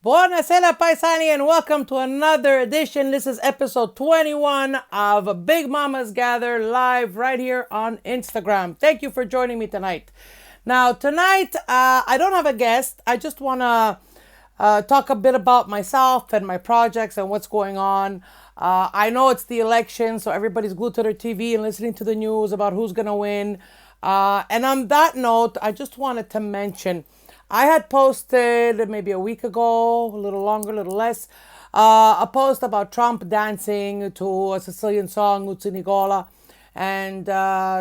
Buonasera paisani and welcome to another edition. This is episode 21 of Big Mamas Gather live right here on Instagram. Thank you for joining me tonight. Now tonight I don't have a guest. I just want to talk a bit about myself and my projects and what's going on. I know it's the election, so everybody's glued to their TV and listening to the news about who's going to win. And on that note, I just wanted to mention I had posted maybe a week ago, a little longer, a little less, a post about Trump dancing to a Sicilian song, Uzzinigola. And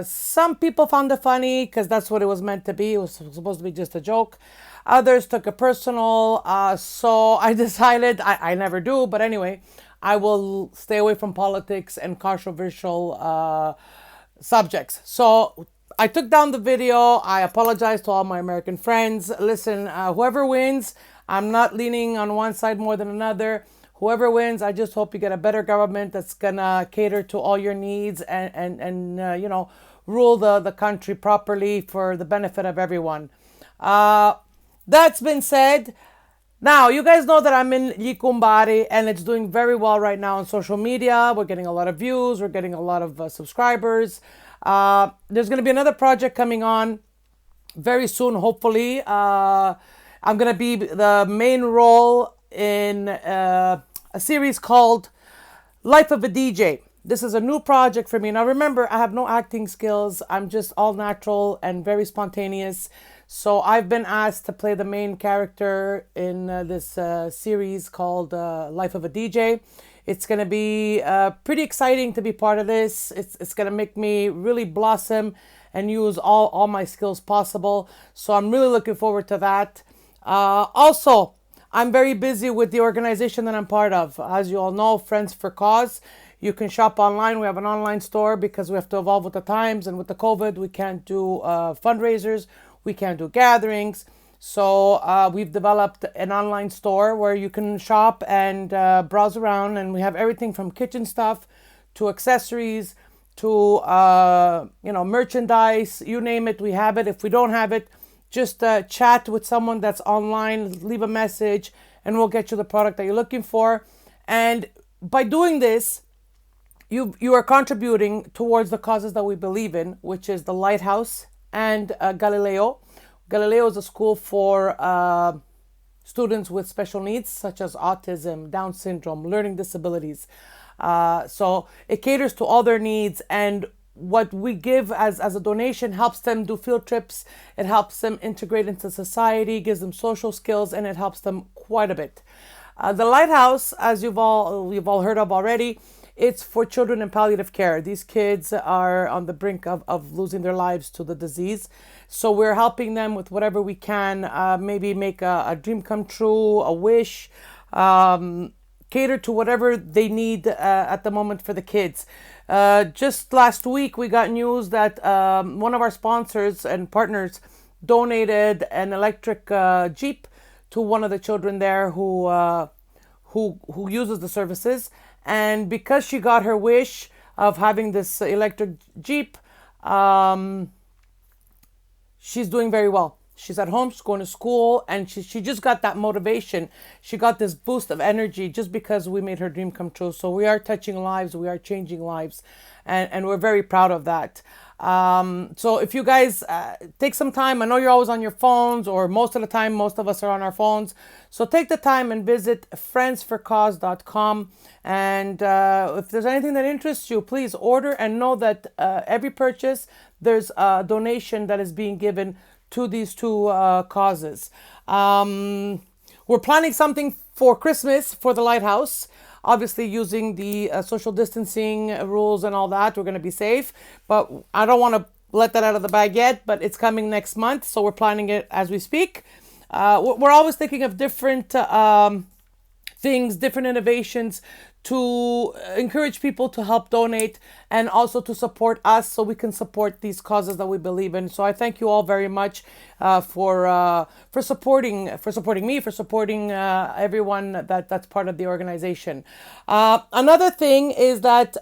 some people found it funny because that's what it was meant to be. It was supposed to be just a joke. Others took it personal. So I decided, I never do, but anyway, I will stay away from politics and controversial subjects. So I took down the video. I apologize to all my American friends. Listen, whoever wins, I'm not leaning on one side more than another. Whoever wins, I just hope you get a better government that's gonna cater to all your needs and rule the country properly for the benefit of everyone. That's been said. Now, you guys know that I'm in Likumbari and it's doing very well right now on social media. We're getting a lot of views. We're getting a lot of subscribers. There's going to be another project coming on very soon, hopefully. I'm going to be the main role in a series called Life of a DJ. This is a new project for me. Now, remember, I have no acting skills. I'm just all natural and very spontaneous. So I've been asked to play the main character in this series called Life of a DJ. It's going to be pretty exciting to be part of this. It's going to make me really blossom and use all my skills possible. So I'm really looking forward to that. Also, I'm very busy with the organization that I'm part of. As you all know, Friends for Cause. You can shop online. We have an online store because we have to evolve with the times. And with the COVID, we can't do fundraisers. We can't do gatherings. So we've developed an online store where you can shop and browse around, and we have everything from kitchen stuff to accessories to merchandise. You name it, we have it. If we don't have it, just chat with someone that's online, leave a message, and we'll get you the product that you're looking for. And by doing this, you are contributing towards the causes that we believe in, which is the Lighthouse and Galileo. Galileo is a school for students with special needs, such as autism, Down syndrome, learning disabilities. So it caters to all their needs, and what we give as a donation helps them do field trips. It helps them integrate into society, gives them social skills, and it helps them quite a bit. The Lighthouse, as you've all heard of already, it's for children in palliative care. These kids are on the brink of losing their lives to the disease. So we're helping them with whatever we can, maybe make a dream come true, a wish, cater to whatever they need at the moment for the kids. Just last week, we got news that one of our sponsors and partners donated an electric Jeep to one of the children there who uses the services. And because she got her wish of having this electric Jeep, she's doing very well. She's at home, she's going to school, and she just got that motivation. She got this boost of energy just because we made her dream come true. So we are touching lives, we are changing lives, and we're very proud of that. So if you guys take some time, I know you're always on your phones, or most of the time, most of us are on our phones. So take the time and visit friendsforcause.com. And if there's anything that interests you, please order, and know that every purchase, there's a donation that is being given to these two causes. We're planning something for Christmas for the Lighthouse. Obviously, using the social distancing rules and all that, we're going to be safe. But I don't want to let that out of the bag yet, but it's coming next month. So we're planning it as we speak. We're always thinking of different things, different innovations to encourage people to help donate and also to support us so we can support these causes that we believe in. So I thank you all very much for supporting me, for supporting everyone that's part of the organization. Another thing is that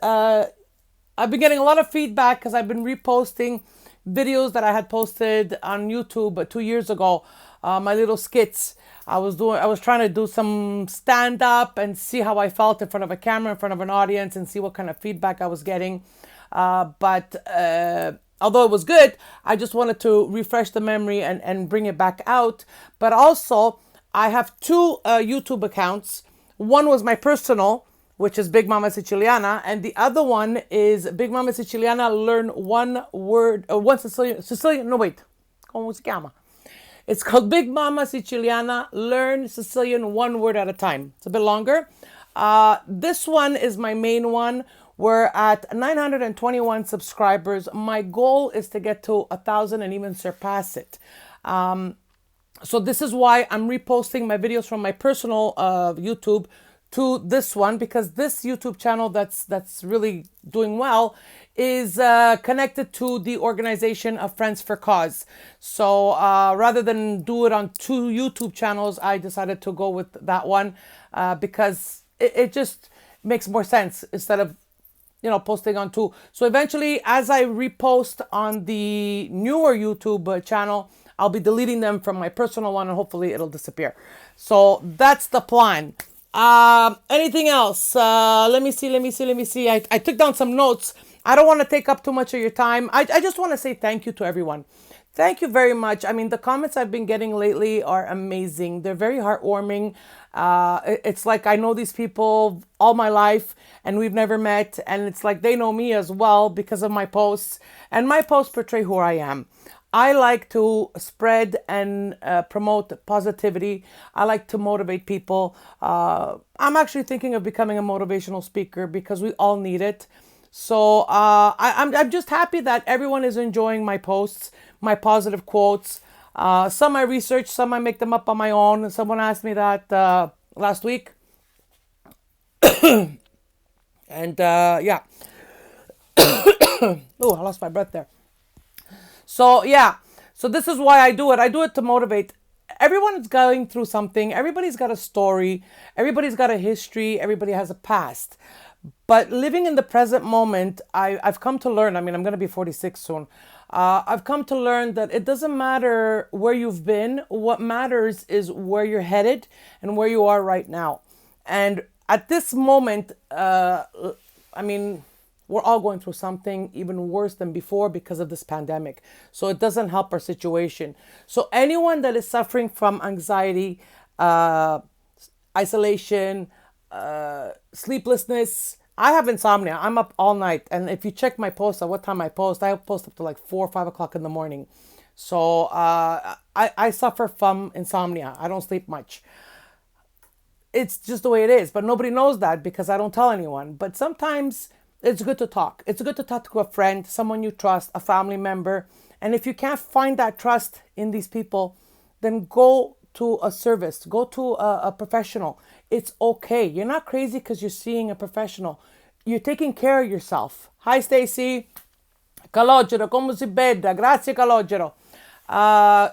I've been getting a lot of feedback because I've been reposting videos that I had posted on YouTube 2 years ago, my little skits. I was trying to do some stand up and see how I felt in front of a camera, in front of an audience, and see what kind of feedback I was getting. But although it was good, I just wanted to refresh the memory and bring it back out. But also, I have two YouTube accounts. One was my personal, which is Big Mama Siciliana, and the other one is Big Mama Siciliana Learn One Word, one Sicilian, no wait, ¿cómo se llama? It's called Big Mama Siciliana Learn Sicilian One Word at a Time. It's a bit longer. This one is my main one. We're at 921 subscribers. My goal is to get to 1,000 and even surpass it. So this is why I'm reposting my videos from my personal YouTube to this one, because this YouTube channel that's really doing well is connected to the organization of Friends for Cause. So rather than do it on two YouTube channels, I decided to go with that one because it just makes more sense instead of posting on two. So eventually, as I repost on the newer YouTube channel, I'll be deleting them from my personal one and hopefully it'll disappear. So that's the plan. Anything else? Let me see. I took down some notes. I don't want to take up too much of your time. I just want to say thank you to everyone. Thank you very much. I mean, the comments I've been getting lately are amazing. They're very heartwarming. It's like I know these people all my life and we've never met. And it's like they know me as well because of my posts. And my posts portray who I am. I like to spread and promote positivity. I like to motivate people. I'm actually thinking of becoming a motivational speaker because we all need it. So I'm just happy that everyone is enjoying my posts, my positive quotes. Some I research, some I make them up on my own. Someone asked me that last week. And yeah. Oh, I lost my breath there. So yeah, so this is why I do it. I do it to motivate. Everyone's going through something. Everybody's got a story. Everybody's got a history. Everybody has a past. But living in the present moment, I've come to learn. I mean, I'm going to be 46 soon. I've come to learn that it doesn't matter where you've been. What matters is where you're headed and where you are right now. And at this moment, I mean, we're all going through something even worse than before because of this pandemic. So it doesn't help our situation. So anyone that is suffering from anxiety, isolation, sleeplessness, I have insomnia. I'm up all night. And if you check my posts at what time I post up to like 4 or 5 o'clock in the morning. So I suffer from insomnia. I don't sleep much. It's just the way it is. But nobody knows that because I don't tell anyone. But sometimes it's good to talk. It's good to talk to a friend, someone you trust, a family member. And if you can't find that trust in these people, then go to a service, go to a professional. It's okay. You're not crazy because you're seeing a professional. You're taking care of yourself. Hi, Stacy. Calogero, come si beda? Grazie, Calogero.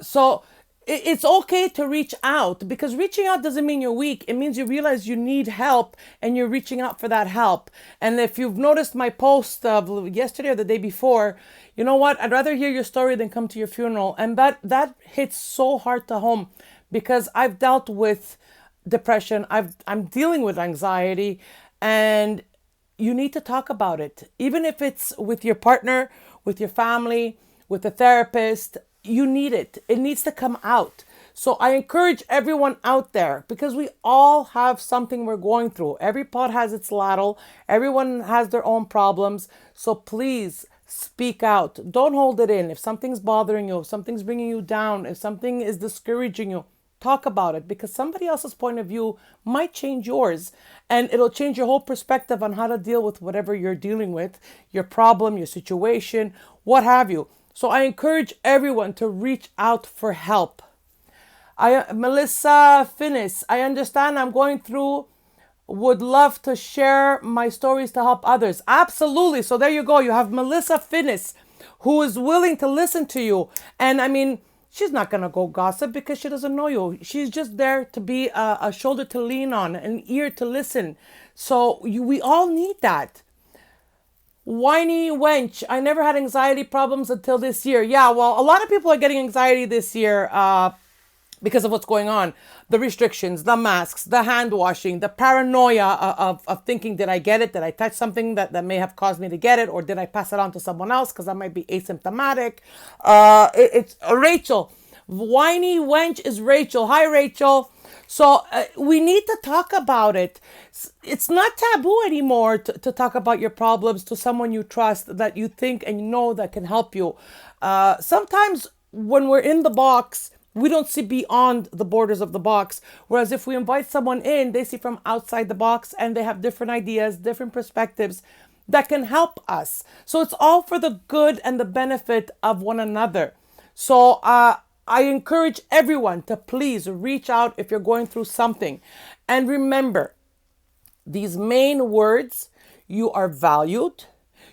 So it's okay to reach out because reaching out doesn't mean you're weak. It means you realize you need help and you're reaching out for that help. And if you've noticed my post of yesterday or the day before, you know what? I'd rather hear your story than come to your funeral. And that hits so hard to home because I've dealt with depression. I'm dealing with anxiety and you need to talk about it. Even if it's with your partner, with your family, with a therapist, you need it. It needs to come out. So I encourage everyone out there because we all have something we're going through. Every pot has its ladle. Everyone has their own problems. So please speak out. Don't hold it in. If something's bothering you, if something's bringing you down, if something is discouraging you, talk about it because somebody else's point of view might change yours and it'll change your whole perspective on how to deal with whatever you're dealing with, your problem, your situation, what have you. So I encourage everyone to reach out for help. Melissa Finis, I understand I'm going through, would love to share my stories to help others. Absolutely. So there you go. You have Melissa Finis who is willing to listen to you. And I mean, she's not going to go gossip because she doesn't know you. She's just there to be a shoulder to lean on, an ear to listen. So we all need that. Whiny wench, I never had anxiety problems until this year. Yeah, well, a lot of people are getting anxiety this year. because of what's going on, the restrictions, the masks, the hand washing, the paranoia of thinking, did I get it? Did I touch something that may have caused me to get it? Or did I pass it on to someone else because I might be asymptomatic? It's Rachel. Whiny wench is Rachel. Hi, Rachel. So we need to talk about it. It's not taboo anymore to talk about your problems to someone you trust, that you think and you know that can help you. Sometimes when we're in the box, we don't see beyond the borders of the box. Whereas if we invite someone in, they see from outside the box and they have different ideas, different perspectives that can help us. So it's all for the good and the benefit of one another. So I encourage everyone to please reach out if you're going through something. And remember, these main words: you are valued,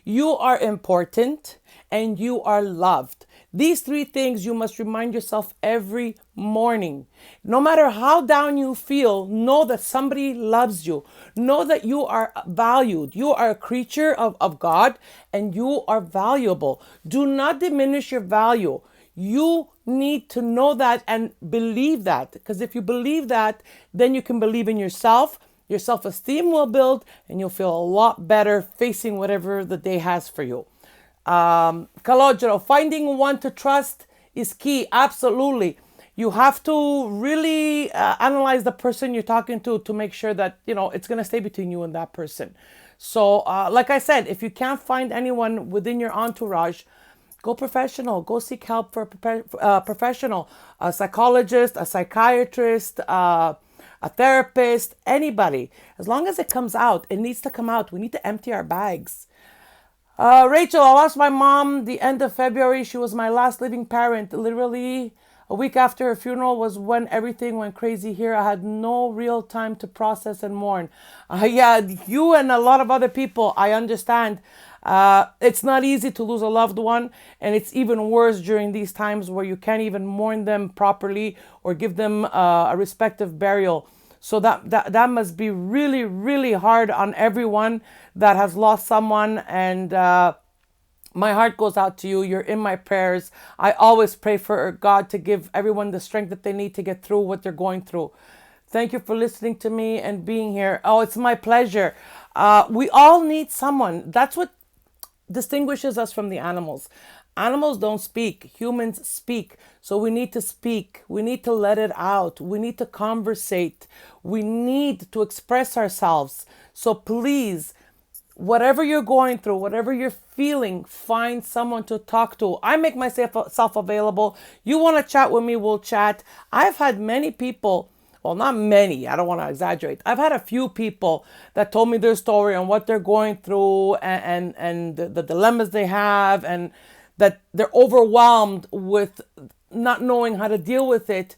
you are important, and you are loved. These three things you must remind yourself every morning. No matter how down you feel, know that somebody loves you. Know that you are valued. You are a creature of God and you are valuable. Do not diminish your value. You need to know that and believe that. Because if you believe that, then you can believe in yourself. Your self-esteem will build and you'll feel a lot better facing whatever the day has for you. Calogero, finding one to trust is key. Absolutely. You have to really analyze the person you're talking to make sure that, it's going to stay between you and that person. So, like I said, if you can't find anyone within your entourage, go professional. Go seek help for a professional, a psychologist, a psychiatrist, a therapist, anybody. As long as it comes out, it needs to come out. We need to empty our bags. Rachel, I lost my mom the end of February. She was my last living parent. Literally a week after her funeral was when everything went crazy here. I had no real time to process and mourn. Yeah, you and a lot of other people, I understand. It's not easy to lose a loved one, and it's even worse during these times where you can't even mourn them properly or give them a respective burial. So that must be really, really hard on everyone that has lost someone. And my heart goes out to you. You're in my prayers. I always pray for God to give everyone the strength that they need to get through what they're going through. Thank you for listening to me and being here. Oh, it's my pleasure. We all need someone. That's what distinguishes us from the animals. Animals don't speak. Humans speak. So we need to speak. We need to let it out. We need to conversate. We need to express ourselves. So please, whatever you're going through, whatever you're feeling, find someone to talk to. I make myself available. You want to chat with me, we'll chat. I've had many people, well, not many, I don't want to exaggerate. I've had a few people that told me their story and what they're going through and the dilemmas they have, and that they're overwhelmed with not knowing how to deal with it.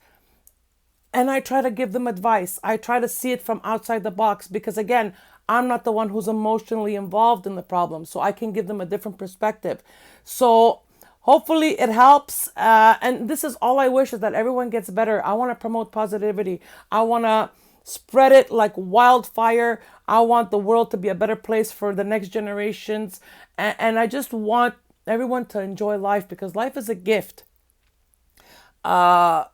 And I try to give them advice. I try to see it from outside the box because, again, I'm not the one who's emotionally involved in the problem. So I can give them a different perspective. So hopefully it helps. And this is all I wish, is that everyone gets better. I want to promote positivity. I want to spread it like wildfire. I want the world to be a better place for the next generations. And I just want everyone to enjoy life, because life is a gift. I've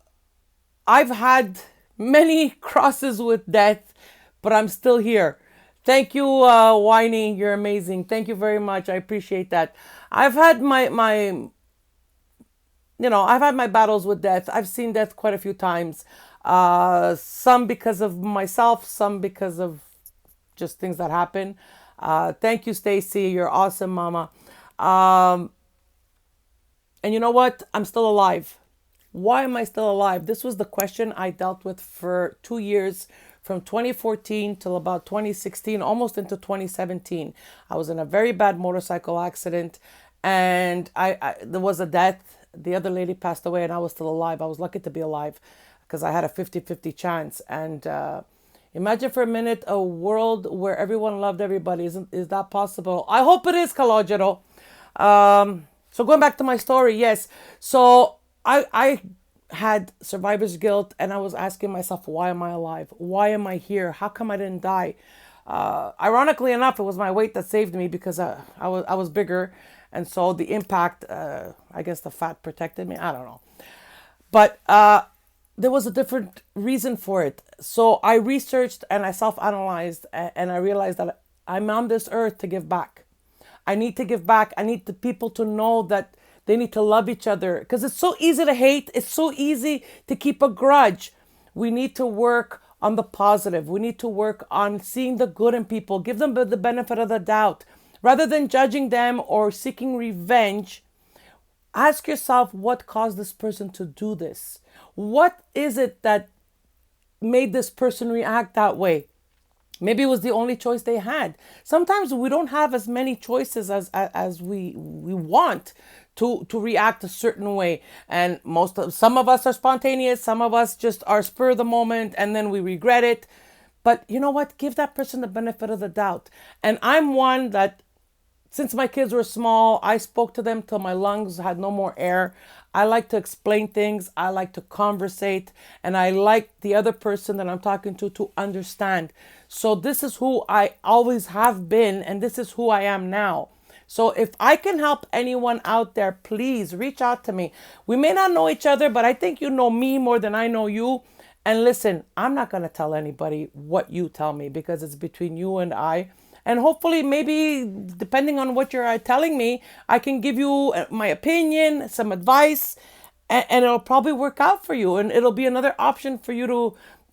had many crosses with death, but I'm still here. Thank you, Whiny. You're amazing. Thank you very much. I appreciate that. I've had my battles with death. I've seen death quite a few times. Some because of myself, some because of just things that happen. Thank you, Stacy. You're awesome, Mama. And you know what? I'm still alive. Why am I still alive? This was the question I dealt with for 2 years, from 2014 till about 2016, almost into 2017. I was in a very bad motorcycle accident, and there was a death. The other lady passed away, and I was still alive. I was lucky to be alive because I had a 50-50 chance. And imagine for a minute a world where everyone loved everybody. Is that possible? I hope it is, Calogero. So going back to my story, yes. So I had survivor's guilt, and I was asking myself, why am I alive? Why am I here? How come I didn't die? Ironically enough, it was my weight that saved me, because I was bigger, and so the impact, I guess the fat protected me. I don't know. But there was a different reason for it. So I researched and I self-analyzed, and I realized that I'm on this earth to give back. I need to give back. I need the people to know that they need to love each other, because it's so easy to hate. It's so easy to keep a grudge. We need to work on the positive. We need to work on seeing the good in people, give them the benefit of the doubt. Rather than judging them or seeking revenge, ask yourself, what caused this person to do this? What is it that made this person react that way? Maybe it was the only choice they had. Sometimes we don't have as many choices as we want to react a certain way. And some of us are spontaneous, some of us just are spur of the moment, and then we regret it. But you know what? Give that person the benefit of the doubt. And I'm one that, since my kids were small, I spoke to them till my lungs had no more air. I like to explain things. I like to conversate. And I like the other person that I'm talking to understand. So this is who I always have been, and this is who I am now. So if I can help anyone out there, please reach out to me. We may not know each other, but I think you know me more than I know you. And listen, I'm not going to tell anybody what you tell me, because it's between you and I. And hopefully, maybe depending on what you're telling me, I can give you my opinion, some advice, and it'll probably work out for you. And it'll be another option for you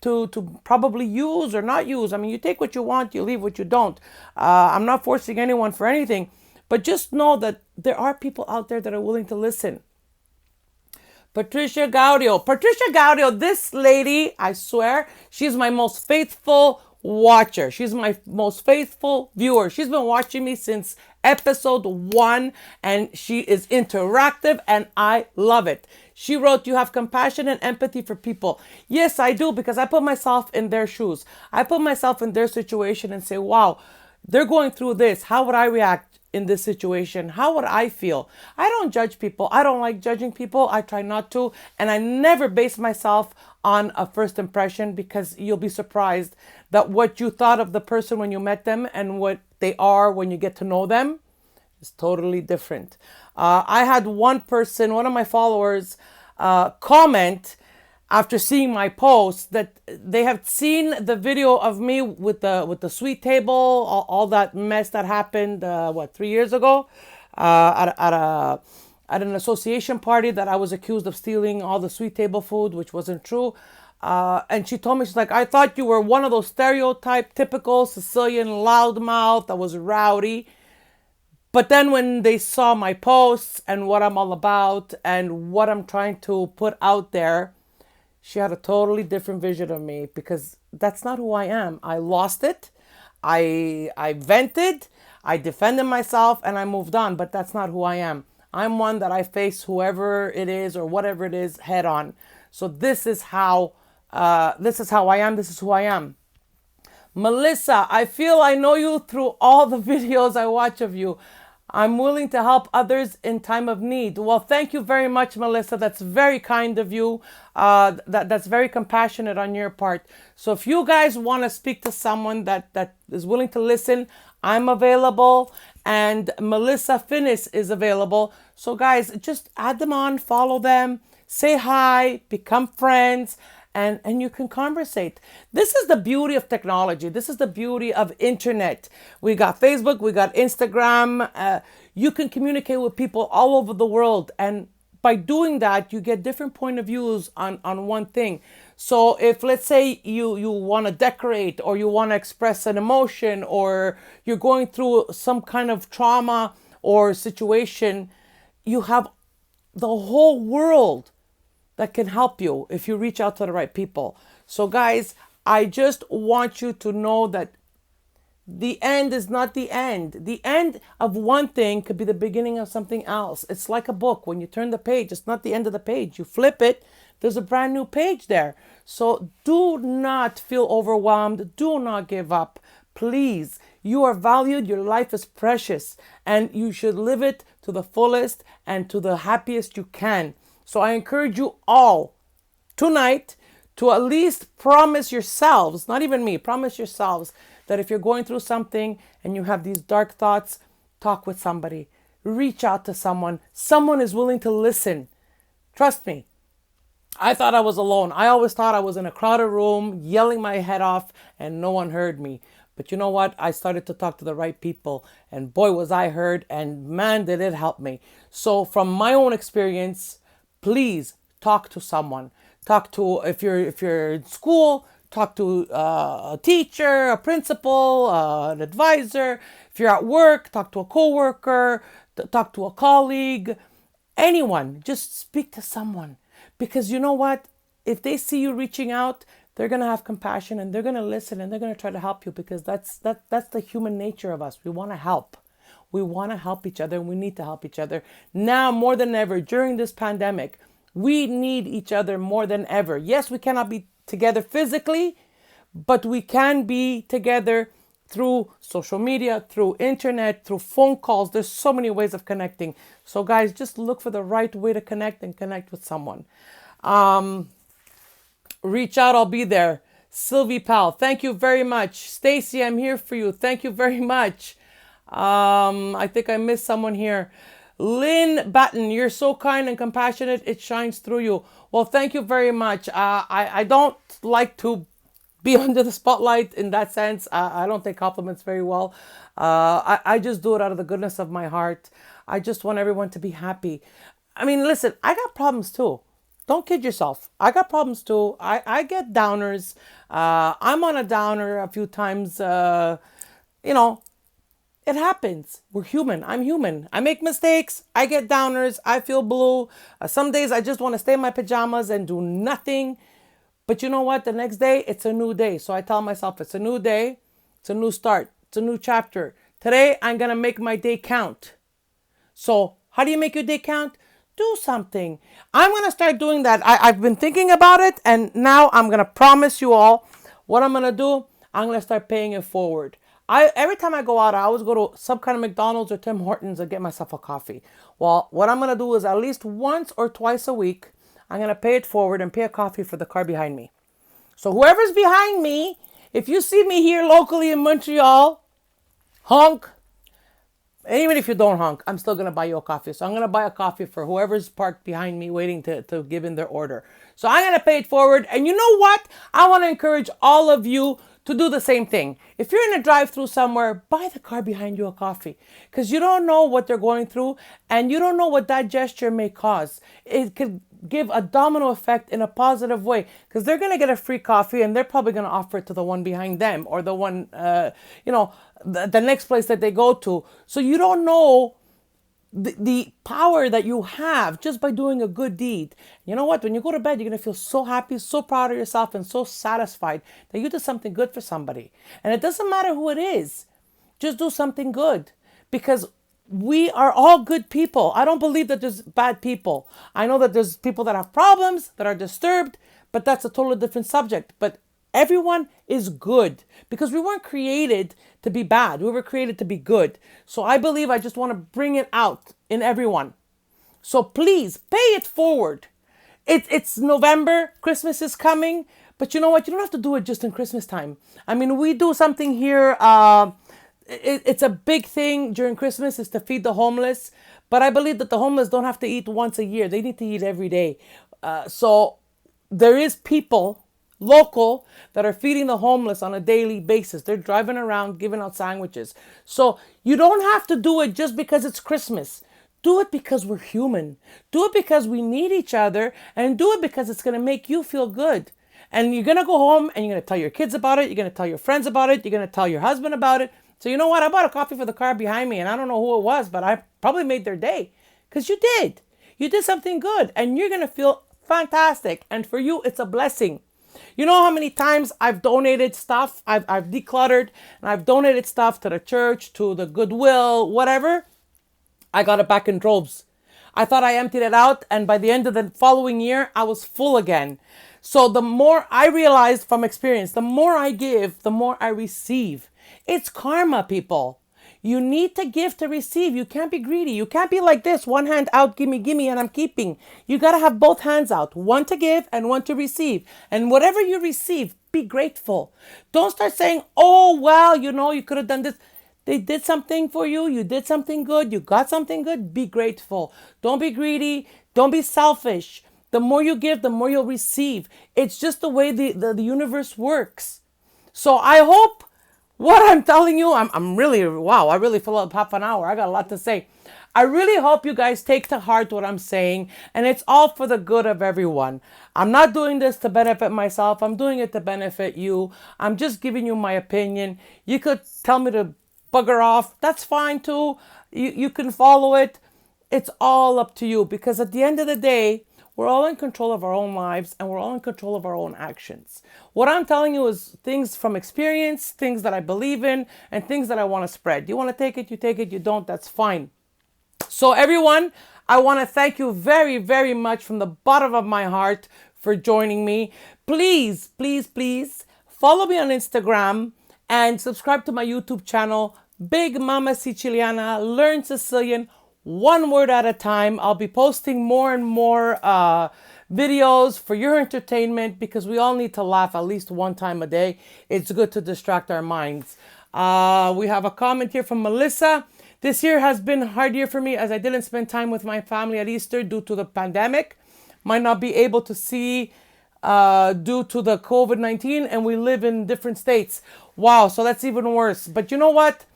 to probably use or not use. I mean, you take what you want, you leave what you don't. I'm not forcing anyone for anything, but just know that there are people out there that are willing to listen. Patricia Gaudio, this lady, I swear, she's my most faithful watcher. She's my most faithful viewer. She's been watching me since episode 1, and she is interactive, and I love it. She wrote, "You have compassion and empathy for people." Yes, I do, because I put myself in their shoes. I put myself in their situation and say, wow, they're going through this. How would I react in this situation? How would I feel? I don't judge people. I don't like judging people. I try not to. And I never base myself on a first impression, because you'll be surprised that what you thought of the person when you met them and what they are when you get to know them is totally different. I had one of my followers, comment after seeing my post that they have seen the video of me with the sweet table, all that mess that happened 3 years ago, at an association party, that I was accused of stealing all the sweet table food, which wasn't true. And she told me, she's like, "I thought you were one of those stereotype, typical Sicilian loudmouth that was rowdy." But then when they saw my posts and what I'm all about and what I'm trying to put out there, she had a totally different vision of me, because that's not who I am. I lost it. I vented. I defended myself, and I moved on. But that's not who I am. I'm one that I face whoever it is or whatever it is head on. So this is how I am. This is who I am. Melissa, I feel I know you through all the videos I watch of you. I'm willing to help others in time of need. Well, thank you very much, Melissa. That's very kind of you. That's very compassionate on your part. So if you guys want to speak to someone that is willing to listen, I'm available. And Melissa Finis is available. So guys, just add them on, follow them, say hi, become friends. And you can conversate. This is the beauty of technology. This is the beauty of internet. We got Facebook, we got Instagram. You can communicate with people all over the world. And by doing that, you get different point of views on one thing. So if, let's say, you want to decorate, or you want to express an emotion, or you're going through some kind of trauma or situation, you have the whole world that can help you if you reach out to the right people. So guys, I just want you to know that the end is not the end. The end of one thing could be the beginning of something else. It's like a book. When you turn the page, it's not the end of the page. You flip it, there's a brand new page there. So do not feel overwhelmed. Do not give up. Please, you are valued. Your life is precious, and you should live it to the fullest and to the happiest you can. So I encourage you all tonight to at least promise yourselves, not even me, promise yourselves that if you're going through something and you have these dark thoughts, talk with somebody. Reach out to someone. Someone is willing to listen. Trust me. I thought I was alone. I always thought I was in a crowded room yelling my head off and no one heard me. But you know what? I started to talk to the right people, and boy, was I heard, and man, did it help me. So, from my own experience, please talk to someone. Talk to, if you're in school, talk to a teacher, a principal, an advisor. If you're at work, talk to a coworker, talk to a colleague, anyone. Just speak to someone, because you know what? If they see you reaching out, they're going to have compassion and they're going to listen and they're going to try to help you, because that's the human nature of us. We want to help. We want to help each other, and we need to help each other. Now more than ever, during this pandemic, we need each other more than ever. Yes, we cannot be together physically, but we can be together through social media, through internet, through phone calls. There's so many ways of connecting. So guys, just look for the right way to connect and connect with someone. Reach out, I'll be there. Sylvie Pal, thank you very much. Stacy, I'm here for you. Thank you very much. I think I missed someone here. Lynn Batten, you're so kind and compassionate. It shines through you. Well, thank you very much. I don't like to be under the spotlight in that sense. I don't take compliments very well. I just do it out of the goodness of my heart. I just want everyone to be happy. I mean, listen, I got problems too. Don't kid yourself. I got problems too. I get downers. I'm on a downer a few times. You know, it happens. We're human. I'm human. I make mistakes. I get downers. I feel blue. Some days I just want to stay in my pajamas and do nothing. But you know what? The next day, it's a new day. So I tell myself, it's a new day. It's a new start. It's a new chapter. Today, I'm going to make my day count. So how do you make your day count? Do something. I'm going to start doing that. I've been thinking about it, and now I'm going to promise you all what I'm going to do. I'm going to start paying it forward. Every time I go out, I always go to some kind of McDonald's or Tim Hortons and get myself a coffee. Well, what I'm going to do is at least once or twice a week, I'm going to pay it forward and pay a coffee for the car behind me. So whoever's behind me, if you see me here locally in Montreal, honk. And even if you don't honk, I'm still going to buy you a coffee. So I'm going to buy a coffee for whoever's parked behind me waiting to give in their order. So I'm going to pay it forward. And you know what? I want to encourage all of you to do the same thing. If you're in a drive-through somewhere, buy the car behind you a coffee, because you don't know what they're going through and you don't know what that gesture may cause. It could give a domino effect in a positive way, because they're going to get a free coffee and they're probably going to offer it to the one behind them or the one, the next place that they go to. So you don't know the power that you have just by doing a good deed. You know what? When you go to bed, you're going to feel so happy, so proud of yourself, and so satisfied that you did something good for somebody. And it doesn't matter who it is. Just do something good, because we are all good people. I don't believe that there's bad people. I know that there's people that have problems, that are disturbed, but that's a totally different subject. But everyone is good, because we weren't created to be bad. We were created to be good. So I believe I just want to bring it out in everyone. So please pay it forward. It's November. Christmas is coming. But you know what? You don't have to do it just in Christmas time. I mean, we do something here. It's a big thing during Christmas, is to feed the homeless. But I believe that the homeless don't have to eat once a year. They need to eat every day. So there is people local that are feeding the homeless on a daily basis. They're driving around giving out sandwiches. So you don't have to do it just because it's Christmas. Do it because we're human. Do it because we need each other, and do it because it's going to make you feel good. And you're going to go home and you're going to tell your kids about it. You're going to tell your friends about it. You're going to tell your husband about it. So you know what? I bought a coffee for the car behind me, and I don't know who it was, but I probably made their day, because you did. You did something good, and you're going to feel fantastic. And for you, it's a blessing. You know how many times I've donated stuff? I've decluttered and I've donated stuff to the church, to the Goodwill, whatever. I got it back in droves. I thought I emptied it out, and by the end of the following year, I was full again. So the more I realized from experience, the more I give, the more I receive. It's karma, people. You need to give to receive. You can't be greedy. You can't be like this. One hand out, gimme, and I'm keeping. You got to have both hands out. One to give and one to receive. And whatever you receive, be grateful. Don't start saying, oh, well, you could have done this. They did something for you. You did something good. You got something good. Be grateful. Don't be greedy. Don't be selfish. The more you give, the more you'll receive. It's just the way the universe works. So I hope what I'm telling you, I'm really, wow, I really fill up half an hour. I got a lot to say. I really hope you guys take to heart what I'm saying, and it's all for the good of everyone. I'm not doing this to benefit myself. I'm doing it to benefit you. I'm just giving you my opinion. You could tell me to bugger off. That's fine too. You can follow it. It's all up to you, because at the end of the day, we're all in control of our own lives, and we're all in control of our own actions. What I'm telling you is things from experience, things that I believe in, and things that I want to spread. You want to take it, you take it. You don't, that's fine. So everyone, I want to thank you very, very much from the bottom of my heart for joining me. Please, please, please follow me on Instagram and subscribe to my YouTube channel, Big Mama Siciliana, Learn Sicilian, one word at a time. I'll be posting more and more videos for your entertainment, because we all need to laugh at least one time a day. It's good to distract our minds. We have a comment here from Melissa. This year has been a hard year for me, as I didn't spend time with my family at Easter due to the pandemic. Might not be able to see due to the COVID-19, and we live in different states. Wow, so that's even worse. But you know what?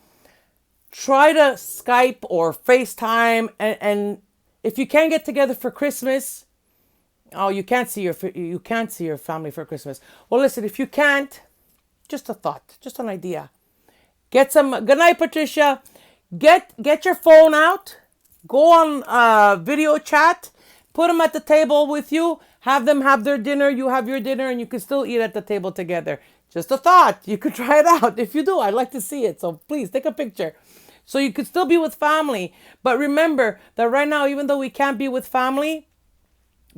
Try to Skype or FaceTime, and if you can't get together for Christmas, oh, you can't see your family for Christmas. Well, listen, if you can't, just a thought, just an idea. Get some. Good night, Patricia. Get your phone out, go on video chat, put them at the table with you, have them have their dinner, you have your dinner, and you can still eat at the table together. Just a thought. You could try it out. If you do, I'd like to see it. So please take a picture. So you could still be with family. But remember that right now, even though we can't be with family,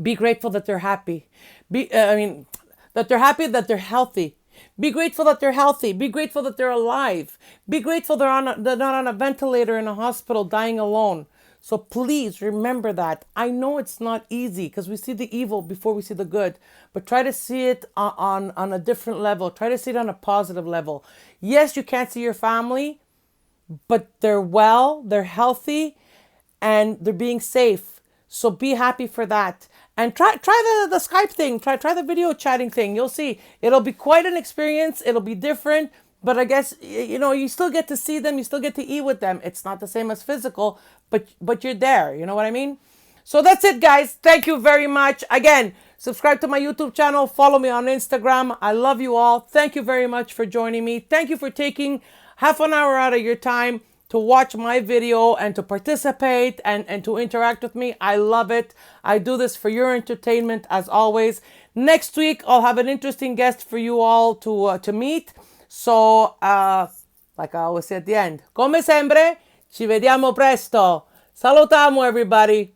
be grateful that they're happy. That they're happy, that they're healthy. Be grateful that they're healthy. Be grateful that they're alive. Be grateful they're not on a ventilator in a hospital dying alone. So please remember that. I know it's not easy, because we see the evil before we see the good. But try to see it on a different level. Try to see it on a positive level. Yes, you can't see your family, but they're well, they're healthy, and they're being safe. So be happy for that. And try the Skype thing. Try the video chatting thing. You'll see. It'll be quite an experience. It'll be different. But I guess, you still get to see them. You still get to eat with them. It's not the same as physical, but you're there. You know what I mean? So that's it, guys. Thank you very much. Again, subscribe to my YouTube channel. Follow me on Instagram. I love you all. Thank you very much for joining me. Thank you for taking half an hour out of your time to watch my video and to participate and to interact with me. I love it. I do this for your entertainment, as always. Next week, I'll have an interesting guest for you all to meet. So, like I always say at the end, come sempre, ci vediamo presto. Salutamu, everybody.